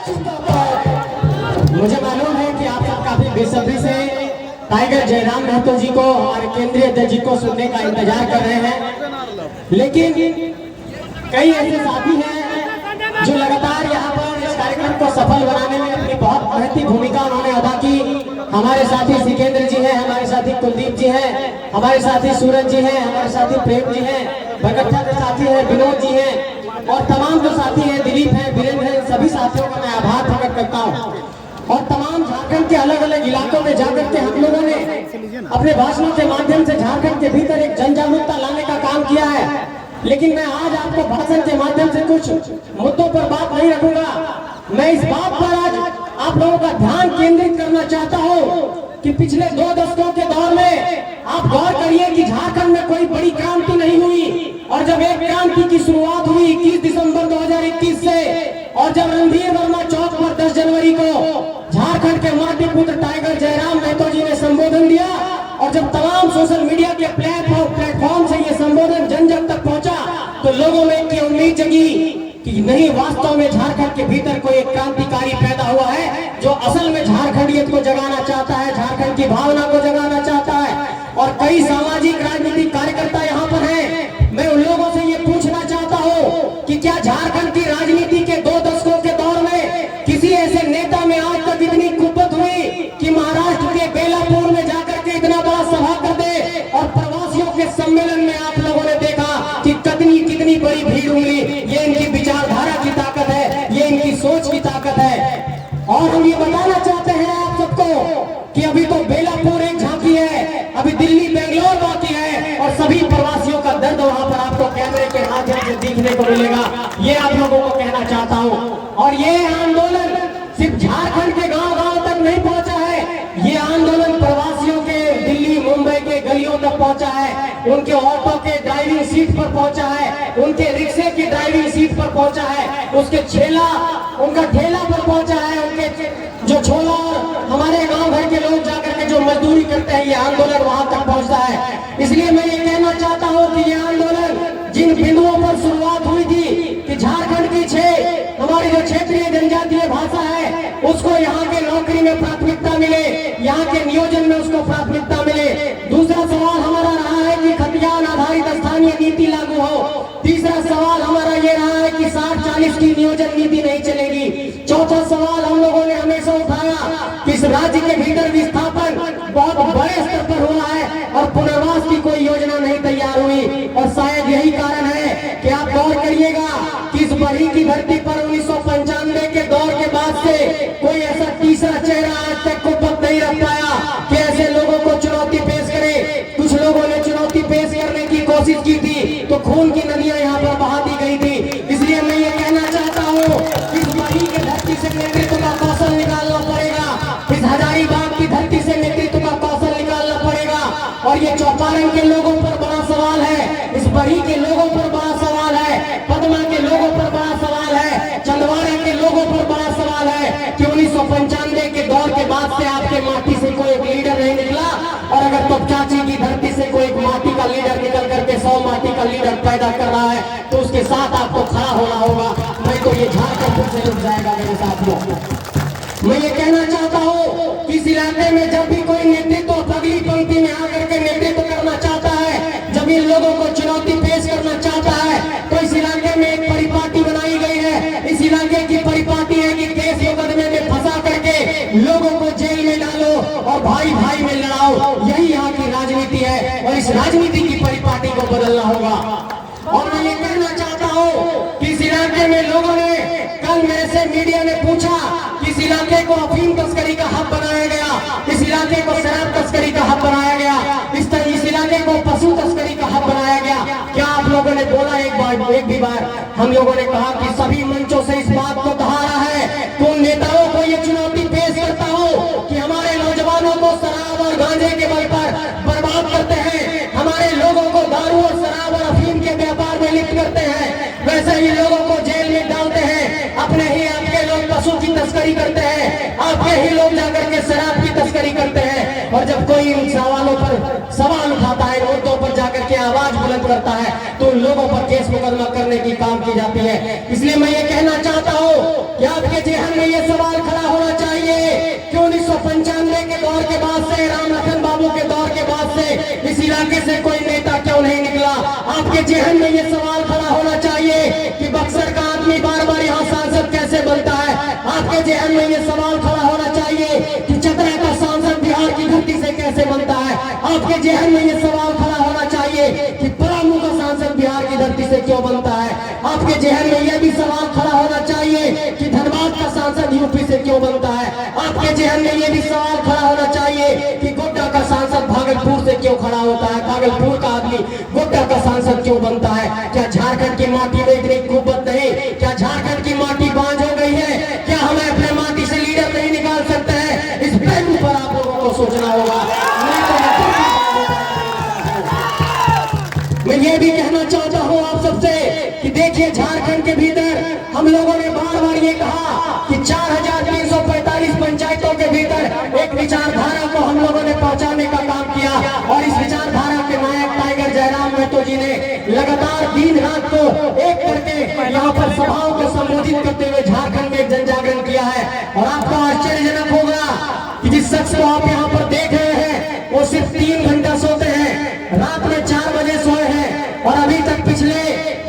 मुझे मालूम है कि आप सब काफी बेसब्री से टाइगर जयराम महतो जी को, हमारे केंद्रीय अध्यक्ष जी को सुनने का इंतजार कर रहे हैं, लेकिन कई ऐसे साथी हैं जो लगातार यहाँ पर इस कार्यक्रम को सफल बनाने में अपनी बहुत महत्वपूर्ण भूमिका उन्होंने अदा की। हमारे साथी सिकेंद्र जी हैं, हमारे साथी कुलदीप जी हैं, हमारे साथी सूरज जी हैं, हमारे साथी प्रेम जी हैं, भगत के साथी हैं विनोद जी हैं, और तमाम जो साथी हैं दिलीप हैं, वीरेंद्र हैं, सभी साथियों का मैं आभार प्रकट करता हूँ। और तमाम झारखंड के अलग अलग इलाकों में जाकर के हम लोगों ने अपने भाषणों के माध्यम से झारखंड के भीतर एक जन जागरूकता लाने का काम किया है। लेकिन मैं आज आपको भाषण के माध्यम से कुछ मुद्दों पर बात नहीं रखूंगा। मैं इस बात पर आज आप लोगों का ध्यान केंद्रित करना चाहता हूं कि पिछले 2 दशकों के दौर में आप गौर करिए कि झारखंड में कोई बड़ी क्रांति नहीं हुई, और जब एक क्रांति की शुरुआत हुई 21 दिसंबर 2021 से, और जब रणधीर वर्मा चौक पर 10 जनवरी को झारखंड के माटी पुत्र टाइगर जयराम महतो जी ने संबोधन दिया, और जब तमाम सोशल मीडिया के प्लेटफॉर्म से ये संबोधन जन जन तक पहुंचा, तो लोगों में एक उम्मीद जगी कि नहीं, वास्तव में झारखंड के भीतर कोई एक क्रांतिकारी पैदा हुआ है जो असल में झारखंडियत को जगाना चाहता है, झारखंड की भावना को जगाना चाहता है। और कई सामाजिक राजनीतिक कार्यकर्ता यहाँ पर हैं। मैं उन लोगों से ये पूछना चाहता हूँ कि क्या झारखंड की राजनीति के 2 दशकों के दौर में किसी ऐसे नेता में आज तक इतनी कुब्बत हुई कि महाराष्ट्र के बेलापुर में जाकर के इतना बड़ा सभा कर दे, और प्रवासियों के सम्मेलन में आप लोगों ने देखा कि कितनी बड़ी भीड़ उमड़ी। ये इनकी विचारधारा की ताकत है, ये इनकी सोच की ताकत है। और हम ये बताना चाहते हैं आप सबको कि अभी तो बेलापुर एक झांकी है, अभी दिल्ली बेंगलोर बाकी है, और सभी प्रवासियों का दर्द वहां पर आपको कैमरे के माध्यम से देखने को मिलेगा। ये आप लोगों को कहना चाहता हूं। और ये आंदोलन सिर्फ झारखंड के गांव-गांव तक नहीं पहुंचा है, ये आंदोलन प्रवासियों के दिल्ली मुंबई के गलियों तक पहुंचा है, उनके ऑटो के ड्राइविंग सीट पर पहुंचा है, उनके रिक्शे की ड्राइविंग सीट पर पहुंचा है, उसके उनका ठेला पर पहुंचा है, उनके जो छोला, और हमारे गांव भर के लोग जाकर के जो मजदूरी करते हैं, ये आंदोलन वहां तक पहुंचता है। इसलिए मैं ये कहना चाहता हूं कि ये आंदोलन जिन बिंदुओं पर शुरुआत हुई थी कि झारखंड की 6 हमारी जो क्षेत्रीय जनजातीय भाषा है उसको यहाँ के नौकरी में प्राथमिकता मिले, यहाँ के नियोजन में उसको प्राथमिकता मिले। दूसरा सवाल हमारा रहा है कि खतियान आधारित स्थानीय नीति लागू हो। तीसरा सवाल हमारा ये रहा है कि 60-40 की नियोजन नीति नहीं चलेगी। चौथा सवाल हम लोगों ने हमेशा उठाया कि इस राज्य के भीतर विस्थापन बहुत बड़े स्तर पर हुआ है और पुनर्वास की कोई योजना नहीं तैयार हुई, और शायद यही कारण है कि आप गौर करिएगा कि इस बरही की धरती पर 1995 के दौर के बाद से कोई ऐसा तीसरा चेहरा आज तक कुब्बत नहीं रख पाया कि ऐसे लोगों को चुनौती पेश करे। कुछ लोगों ने चुनौती पेश करने की कोशिश की थी तो खून की नदियां यहाँ पर बहा दी गई थी। इसलिए मैं ये कहना चाहता हूँ इस बरही की धरती से नेतृत्व का कौशल निकालना पड़ेगा, इस हजारीबाग की धरती से नेतृत्व का कौशल निकालना पड़ेगा। और ये चौपारण के लोगों पर बड़ा सवाल है, इस बरही के लोगों पर बड़ा सवाल है, पदमा के लोगों पर बड़ा सवाल है, चंदवाड़ा के लोगों पर बड़ा सवाल है कि 1995 के दौर के बाद से आपके माटी से कोई एक लीडर नहीं निकला। और अगर तोपचाची की धरती से कोई एक माटी का लीडर निकल करके 100 माटी का लीडर पैदा कर रहा है तो उसके साथ आपको खड़ा होना होगा, नहीं तो ये झारखंड से रुक जाएगा मेरे साथियों। मैं ये कहना चाहता हूँ कि इस इलाके में जब भी कोई नेतृत्व अगली पंक्ति में आकर के नेतृत्व करना चाहता है, जब इन लोगों को चुनौती पेश करना चाहता है, तो इस इलाके में एक परिपाटी बनाई गई है। इस इलाके की परिपाटी है कि केस मुकदमे में फंसा करके लोगों को जेल में डालो और भाई भाई में लड़ाओ, यही यहाँ की राजनीति है, और इस राजनीति की परिपाटी को बदलना होगा। और मैं ये कहना चाहता हूँ कि इस इलाके में लोगों ने, कल मेरे से मीडिया ने पूछा कि इस इलाके को अफीम तस्करी का हब बनाया गया, इस इलाके को शराब तस्करी का हब बनाया गया, इस इलाके को पशु तस्करी का हब बनाया गया। क्या आप लोगों ने बोला एक भी बार? हम लोगों ने कहा कि सभी मंचों से इस बात को कहा रहा है तो उन नेताओं को ये चुनौती पेश करता हूँ कि हमारे नौजवानों को शराब और गांजे के बल पर बर्बाद करते हैं, हमारे लोगों को दारू और शराब और अफीम के व्यापार में लिप्त करते हैं, वैसे ही लोगों को जेल में डालते हैं, अपने ही आपके लोग पशु की तस्करी करते हैं, आपके ही लोग जाकर के शराब की तस्करी करते हैं। और जब कोई इन सवालों पर सवाल उठाता है, मुद्दों पर जाकर के आवाज बुलंद करता है, तो उन लोगों पर केस मुकदमा करने की काम की जाती है। इसलिए मैं ये कहना चाहता हूँ कि आपके जेहन जहन में ये सवाल खड़ा होना चाहिए कि 1995 के दौर के बाद से, राम लखन बाबू के दौर के बाद से इस इलाके से कोई नेता क्यों नहीं निकला? आपके जहन में ये सवाल खड़ा होना चाहिए कि बक्सर का आदमी बार बार यहाँ सांसद कैसे बनता है? आपके जहन में ये सवाल खड़ा होना चाहिए कि चतरा का सांसद बिहार की धरती से कैसे बनता है? आपके जहन में ये सवाल खड़ा होना चाहिए कि पलामू का सांसद बिहार की धरती से क्यों बनता है? आपके जहन में यह भी सवाल खड़ा होना चाहिए कि धनबाद का सांसद यूपी से क्यों बनता है? आपके जहन में यह भी सवाल खड़ा होना चाहिए कि गोड्डा का सांसद भागलपुर से क्यों खड़ा होता है? भागलपुर का आदमी गोड्डा का सांसद क्यों बनता है? क्या झारखंड की माटी में इतनी कुव्वत नहीं? क्या झारखंड की माटी बांझ हो गई है? क्या हमें अपने माटी से लीडर नहीं निकाल सकते हैं? इस पहलू पर आप लोगों को सोचना होगा। मैं ये भी कहना चाहता हूँ आप सबसे कि देखिए, झारखंड के भीतर हम लोगों ने बार बार ये कहा कि 4345 पंचायतों के भीतर एक विचारधारा को हम लोगों ने पहुंचाने का काम किया और इस विचारधारा के नायक टाइगर जयराम महतो जी ने लगातार दिन रात को एक करके यहाँ पर सभाओं को संबोधित करते हुए झारखंड में जन जागरण किया है। और आपको आश्चर्यजनक होगा कि जिस शख्स को आप यहाँ पर देख रहे हैं वो सिर्फ 3 घंटा सोते हैं, रात में 4 बजे सोए हैं और अभी तक पिछले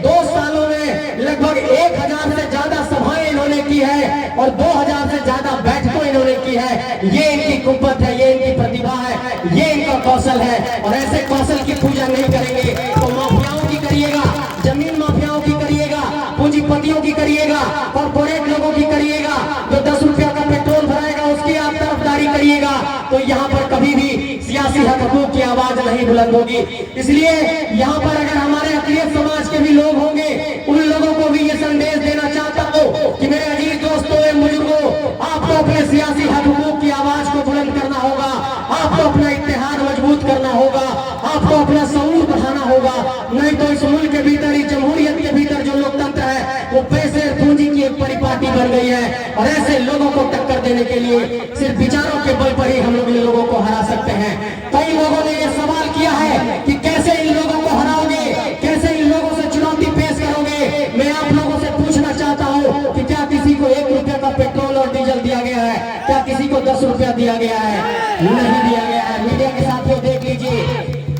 2 सालों में लगभग 1000 से ज्यादा सभाएं इन्होंने की है और 2000 से ज्यादा बैठकों इन्होंने की है। ये इनकी कुव्वत है, ये इनकी प्रतिभा है, ये इनका कौशल है। और ऐसे कौशल की पूजा नहीं करेंगे तो माफियाओं की करिएगा, जमीन माफियाओं की करिएगा, पूंजीपतियों की करिएगा, कॉर्पोरेट लोगों की करिएगा। जो 10 रुपया का पेट्रोल भराएगा उसकी आप तरफदारी करिएगा तो यहाँ पर कभी भी सियासी हक हकूक की आवाज नहीं बुलंद होगी। इसलिए यहाँ पर अगर हमारे अक़लियत समाज के भी लोग होंगे, उन लोगों को भी ये संदेश देना चाहता हूँ कि मेरे अजीज दोस्तों, बुजुर्गों, आपको अपने सियासी हक हकूक की आवाज को बुलंद करना होगा, आपको अपना इत्तेहाद मजबूत करना होगा, आपको अपना शऊर बढ़ाना होगा। नहीं तो इस मुल्क के भीतर, इस जमहूरियत के भीतर जो लोकतंत्र है वो पैसे पूंजी की एक परिपाटी बन गई है और ऐसे लोगों को टक्कर देने के लिए सिर्फ विचारों के बल पर ही हम लोग इन लोगों को हरा सकते हैं। कई लोगों ने यह सवाल किया है कि कैसे इन लोगों को हराओगे, कैसे इन लोगों से चुनौती पेश करोगे। मैं आप लोगों से पूछना चाहता हूँ कि क्या किसी को 1 रुपया का पेट्रोल और डीजल दिया गया है? क्या किसी को 10 रुपया दिया गया है? नहीं दिया गया है। मीडिया के साथियों देख लीजिए।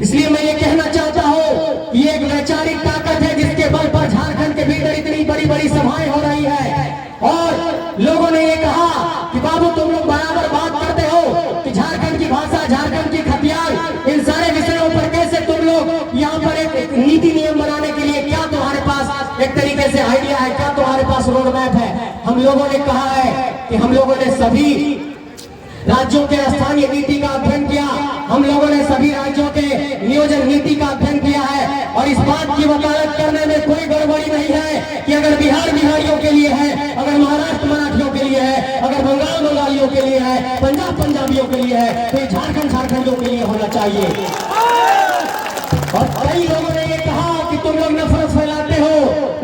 इसलिए मैं ये कहना चाहता हूँ कि एक वैचारिक ताकत है जिसके बल पर झारखंड के भीतर इतनी बड़ी बड़ी सभाएं हो रही है। और लोगों ने ये कहा कि बाबू तुम लोग बराबर बात करते हो कि झारखंड की भाषा, झारखंड की खतियान, इन सारे विषयों पर कैसे तुम लोग यहाँ पर एक नीति नियम बनाने के लिए क्या तुम्हारे पास एक तरीके से आइडिया है, क्या तुम्हारे पास रोड मैप है? हम लोगों ने कहा है कि हम लोगों ने सभी राज्यों के स्थानीय नीति का अध्ययन किया, हम लोगों ने सभी राज्यों के नियोजन नीति का अध्ययन किया है और इस बात की वकालत करने में कोई गड़बड़ी नहीं है कि अगर बिहार बिहारियों के लिए है, अगर महाराष्ट्र मराठियों के लिए है, अगर बंगाल बंगालियों के लिए है, पंजाब पंजाबियों के लिए है, तो झारखंड झारखंडियों के लिए होना चाहिए। और कई लोगों ने ये कहा कि तुम लोग नफरत फैलाते हो,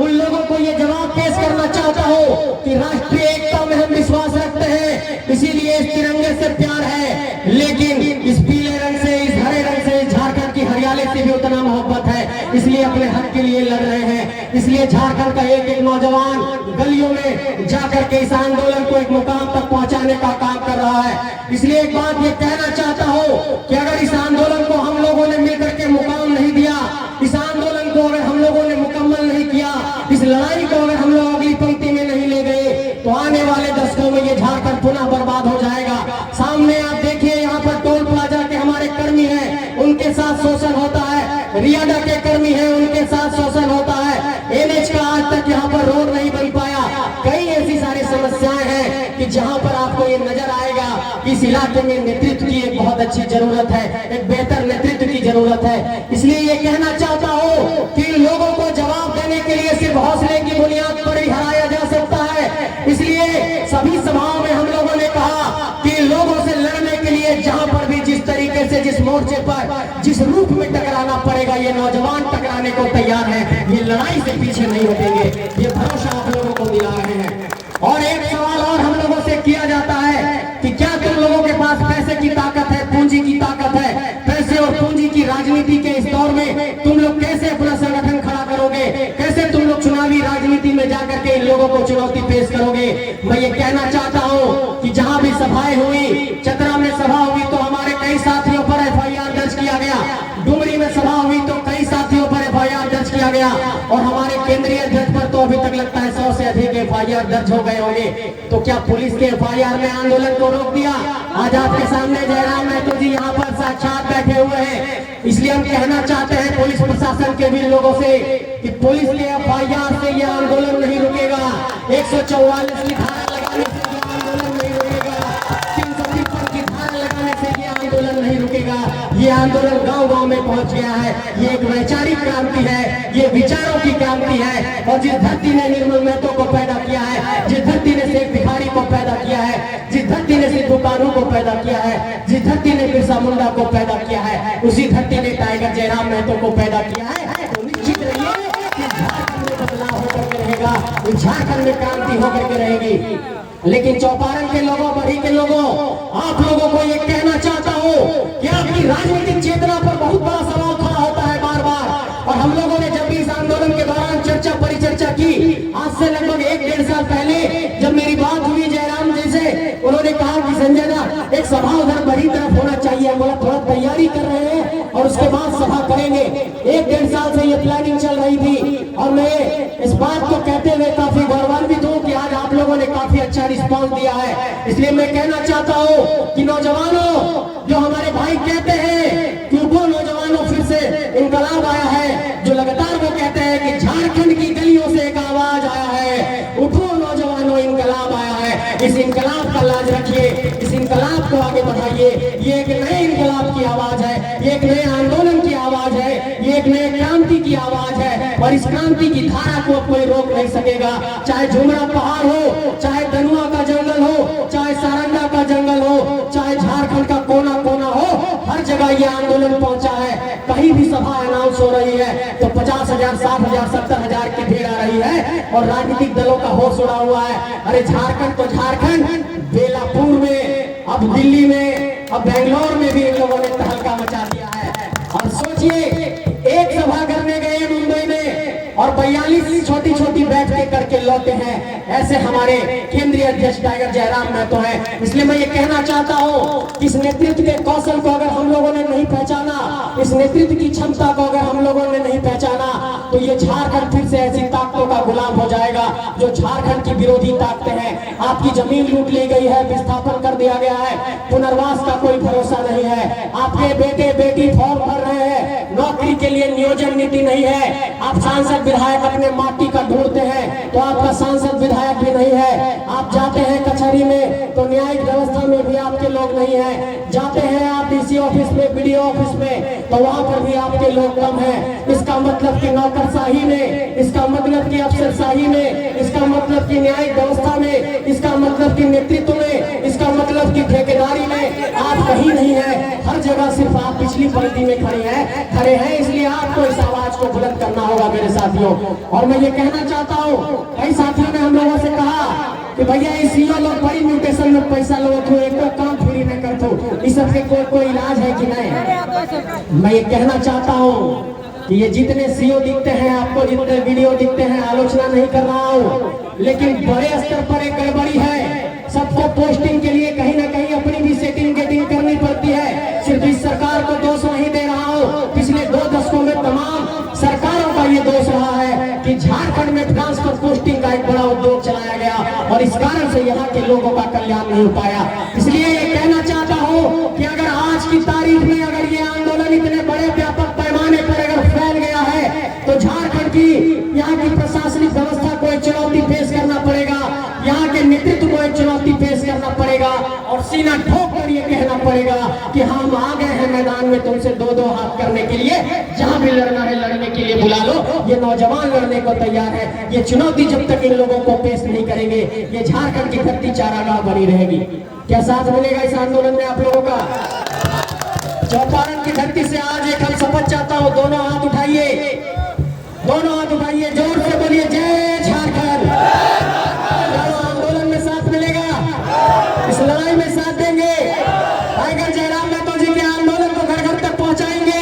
उन लोगों को ये जवाब पेश करना चाहता हो कि राष्ट्रीय एकता में हम विश्वास रखते हैं, इसीलिए इस तिरंगे से प्यार है, लेकिन इस पीले रंग से, इस हरे रंग से, इस झारखंड की हरियाली से भी उतना मोहब्बत है, इसलिए अपने हक के लिए लड़ रहे हैं। इसलिए झारखंड का एक एक नौजवान गलियों में जाकर के इस आंदोलन को एक मुकाम तक पहुंचाने का काम कर रहा है। इसलिए एक बात ये कहना चाहता हूँ कि अगर इस आंदोलन को हम लोगों ने मिलकर के मुकाम नहीं दिया, इस आंदोलन को अगर हम लोगों ने मुकम्मल नहीं किया, इस लड़ाई को अगर हम लोग अगली पंक्ति में नहीं ले गए, तो आने वाले दशकों में ये झारखंड पुनः बर्बाद हो जाएगा। सामने आप देखिए, यहाँ पर टोल प्लाजा के हमारे कर्मी हैं, उनके साथ शोषण होता है, रियाडा के कर्मी हैं, उनके साथ शोषण होता है, NH का आज तक यहाँ पर रोड नहीं बन पाया। कई ऐसी सारी समस्याएं हैं कि जहाँ पर आपको ये नजर आएगा कि इस इलाके में नेतृत्व की एक बहुत अच्छी जरूरत है, एक बेहतर नेतृत्व की जरूरत है। इसलिए ये कहना चाहता हूँ कि लोगों को जवाब देने के लिए सिर्फ हौसले की बुनियाद पर ही हराया जा सकता है। इसलिए सभी सभाओं में हम लोगों ने कहा कि लोगों से लड़ने के लिए जहां पर भी जिस तरीके से, जिस मोर्चे पर, जिस रूप में टकराना पड़ेगा, ये नौजवान टकराने को तैयार है, ये लड़ाई से पीछे नहीं हटेंगे, ये भरोसा आप लोगों को दिला रहे हैं। और एक सवाल और हम लोगों से किया जाता है कि क्या तुम लोगों के पास पैसे की ताकत है, पूंजी की ताकत है? पैसे और पूंजी की राजनीति के इस दौर में तुम लोग कैसे अपना संगठन खड़ा करोगे? कैसे तुम लोग चुनावी राजनीति में जाकर के इन लोगों को चुनौती पेश करोगे। मैं ये कहना चाहता हूँ कि जहाँ भी सभाएं हुई, चतरा में सभा हुई तो हमारे कई साथियों पर एफआईआर दर्ज किया गया, डुमरी में सभा हुई तो कई साथियों पर एफआईआर दर्ज किया गया, और हमारे केंद्रीय अध्यक्ष पर तो अभी तक लगता है 100 से अधिक एफआईआर दर्ज हो गए होंगे। तो क्या पुलिस के एफआईआर ने आंदोलन को रोक दिया? आज आपके सामने जयराम महतो जी यहाँ पर साक्षात बैठे हुए हैं। इसलिए हम कहना चाहते हैं पुलिस प्रशासन के भी लोगों से कि पुलिस के एफआईआर से यह आंदोलन नहीं रुकेगा। 144 की धारा लगाने से यह आंदोलन नहीं रुकेगा, 353 की धारा लगाने से यह आंदोलन नहीं रुकेगा। ये आंदोलन गांव-गांव में पहुंच गया है। ये एक वैचारिक क्रांति है, ये विचारों की क्रांति है। और जिस धरती ने निर्मल महतो को पैदा किया है, जिस धरती ने शेख भिखारी को पैदा किया है, जिस धरती ने सिद्धू कानू को पैदा किया है, जिस धरती ने बिरसा मुंडा को पैदा किया है, उसी धरती ने टाइगर जयराम महतो को पैदा किया है। तो निश्चित रहिए कि झारखंड में बदलाव होकर के रहेगा, झारखंड में क्रांति होकर के रहेगी। लेकिन चौपारण के लोगों, बड़ी के लोगों, आप लोगों को ये कहना चाहता हूँ कि आपकी राजनीतिक चेतना पर बहुत बड़ा सवाल खड़ा होता है बार बार। और हम लोगों ने जब भी इस आंदोलन के दौरान चर्चा परिचर्चा की, आज से लगभग 1-1.5 साल पहले जब मेरी बात हुई जयराम जी से, उन्होंने कहा कि संजय दा एक सभा उधर बड़ी तरफ होना चाहिए। बोला थोड़ा तैयारी कर रहे हैं और उसके बाद सभा करेंगे। 1-1.5 साल से ये प्लानिंग चल रही थी और मैं इस बात को कहते हुए काफी गौरवान्वित हूँ कि आज आप लोगों ने काफी अच्छा रिस्पॉन्स दिया है। इसलिए मैं कहना चाहता हूँ कि नौजवानों, जो हमारे भाई कहते हैं कि उठो नौजवानों, फिर से इनकलाब आया है, जो लगातार वो कहते हैं कि झारखंड की गलियों से एक आवाज आया है, उठो नौजवानों इनकलाब आया है। इस इनकलाब का लाज रखिए, इस इनकलाब को आगे बढ़ाइए। ये एक नए इनकलाब की आवाज है, ये एक नए आंदोलन की आवाज है, ये एक नए क्रांति की आवाज है। और इस क्रांति की धारा को कोई रोक नहीं सकेगा। चाहे झुमरा पहाड़ हो, चाहे दनुआ का जंगल हो, चाहे सारंगा का जंगल हो, चाहे झारखंड का कोना कोना हो, हर जगह ये आंदोलन पहुंचा है। कहीं भी सभा अनाउंस हो रही है तो 50,000, 60,000, 70,000 की भीड़ आ रही है और राजनीतिक दलों का होश उड़ा हुआ है। अरे झारखंड तो झारखंड, बेलापुर में, अब दिल्ली में, अब बेंगलोर में भी इन लोगों ने तहलका मचा दिया है। और सोचिए, एक सभा करने गए मुंबई में और 42 छोटी छोटी बैठकें करके लौटे हैं। ऐसे हमारे केंद्रीय अध्यक्ष टाइगर जयराम महतो हैं। इसलिए मैं ये कहना चाहता हूँ कि इस नेतृत्व के कौशल को अगर हम लोगों ने नहीं पहचाना, इस नेतृत्व की क्षमता को अगर हम लोगों ने नहीं पहचाना, तो ये झारखंड फिर से ऐसी ताकतों का गुलाम हो जाएगा जो झारखंड की विरोधी ताकतें हैं। आपकी जमीन लूट ली गई है, विस्थापन कर दिया गया है, पुनर्वास का कोई भरोसा नहीं है। आपके बेटे बेटी फॉर्म भर रहे हैं, नौकरी के लिए नियोजन नीति नहीं है। आप सांसद विधायक अपने माटी का ढूंढते हैं तो आपका सांसद विधायक भी नहीं है। आप जाते हैं कचहरी में तो न्यायिक व्यवस्था में भी आपके लोग नहीं है। जाते हैं आप डीसी ऑफिस में, बीडीओ ऑफिस में, तो वहां पर भी आपके लोग कम हैं। इसका मतलब कि नौकरशाही में, इसका मतलब कि अफसरशाही में, इसका मतलब कि न्यायिक व्यवस्था में, इसका मतलब कि नेतृत्व में, इसका मतलब कि ठेकेदारी में आप कहीं नहीं है। हर जगह सिर्फ आप पिछली पंक्ति में खड़े हैं। इसलिए आपको इस आवाज को बुलंद करना होगा मेरे साथियों। और मैं ये कहना चाहता हूँ, कई साथियों ने हम लोगों से कहा कि भैया इस सीओ लोग बड़ी म्यूटेशन में पैसा लो तो एक काम फ्री में कर दो, इस सबके कोई इलाज है कि नहीं। मैं ये कहना चाहता हूँ कि ये जितने सीओ दिखते हैं, आपको जितने वीडियो दिखते हैं, आलोचना नहीं कर रहा हूँ, लेकिन बड़े स्तर पर एक गड़बड़ी है। सबको पोस्टिंग के लिए कहीं ना कहीं अपनी भी सेटिंग गेटिंग करनी पड़ती है। सिर्फ इस सरकार को दोष नहीं दे रहा हूँ, पिछले 2 दशकों में तमाम सरकारों का ये दोष रहा है कि झारखंड में ट्रांसफर पोस्टिंग का एक बड़ा उद्योग चलाया गया और इस कारण से यहाँ के लोगों का कल्याण नहीं हो पाया। इसलिए ये कहना चाहता हूँ कि अगर आज की तारीख में अगर ये आंदोलन इतने बड़े व्यापक पैमाने पर अगर फैल गया है तो झारखंड की यहाँ की प्रशासनिक व्यवस्था को एक चुनौती पेश करना पड़ेगा, यहाँ के नेतृत्व को एक चुनौती पेश करना पड़ेगा और सीना ठोक कर ये कहना पड़ेगा कि हम आ गए हैं मैदान में तुमसे 2-2 हाथ करने के लिए। जहां भी लड़ना है लड़ने के लिए बुला लो, ये नौजवान लड़ने को तैयार है। ये चुनौती जब तक इन लोगों को पेश नहीं करेंगे, ये झारखंड की धरती चारागाह बनी रहेगी। क्या साथ मिलेगा इस आंदोलन में आप लोगों का? चौपारण की धरती से आज एक हम शपथ चाहता हूँ, दोनों हाथ उठाइए, दोनों हाथ उठाइए, जोर से बोलिए जय झारखंड। आंदोलन में साथ मिलेगा, इस लड़ाई में साथ देंगे, टाइगर जयराम महतो जी के आंदोलन को घर घर तक पहुंचाएंगे।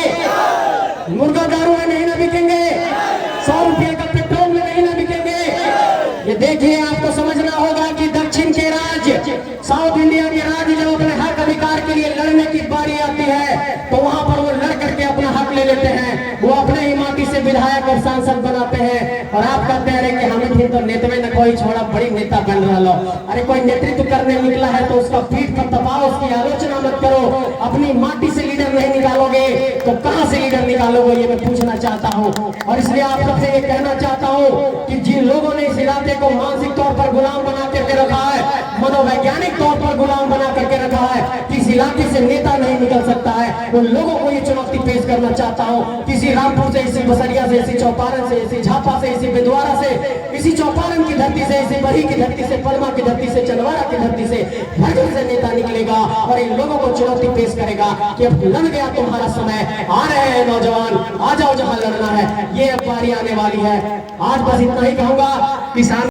मुर्गा दारू में नहीं ना बिकेंगे, 100 रुपये का पेट्रोल में नहीं ना बिकेंगे। ये देखिए, आपको समझना होगा साउथ इंडिया के राज्य जब अपने हक अधिकार के लिए लड़ने की बारी आती है तो वहां पर वो लड़ करके अपना हक ले लेते हैं, वो अपने ही माटी से विधायक और सांसद बनाते हैं। और आप कहते हैं कि हमें थे तो नेतवे न कोई छोड़ा, बड़ी नेता बन रहा लो। अरे कोई नेतृत्व करने निकला है तो उसका पीठ पर दबाओ, उसकी आलोचना मत करो। अपनी माटी से लीडर नहीं निकालोगे तो कहां से लीडर निकालोगे, ये मैं पूछना चाहता हूं। और इसलिए आप सबसे ये कहना चाहता हूं कि जिन लोगों ने इस इलाके को मानसिक तौर पर गुलाम बना करके रखा है, मनोवैज्ञानिक तौर पर गुलाम बना करके रखा है, किस इलाके से नेता नहीं निकल सकता है, उन लोगों को ये चुनौती पेश करना चाहता हूं। किसी रामपुर से, इसी बसरिया से, इसी चौपारण से, इसी झापा से, इसी बिदवारा से, इसी चौपारण की धरती से, इसी बरी की धरती से, परमा की धरती से, चंदवाड़ा की धरती से भजन से नेता निकलेगा और इन लोगों को चुनौती पेश करेगा कि अब लड़ गया तुम्हारा समय, आ रहे हैं नौजवान, आ जाओ जहां लड़ना है, ये अब बारी आने वाली है। आज बस इतना ही कहूंगा। किसान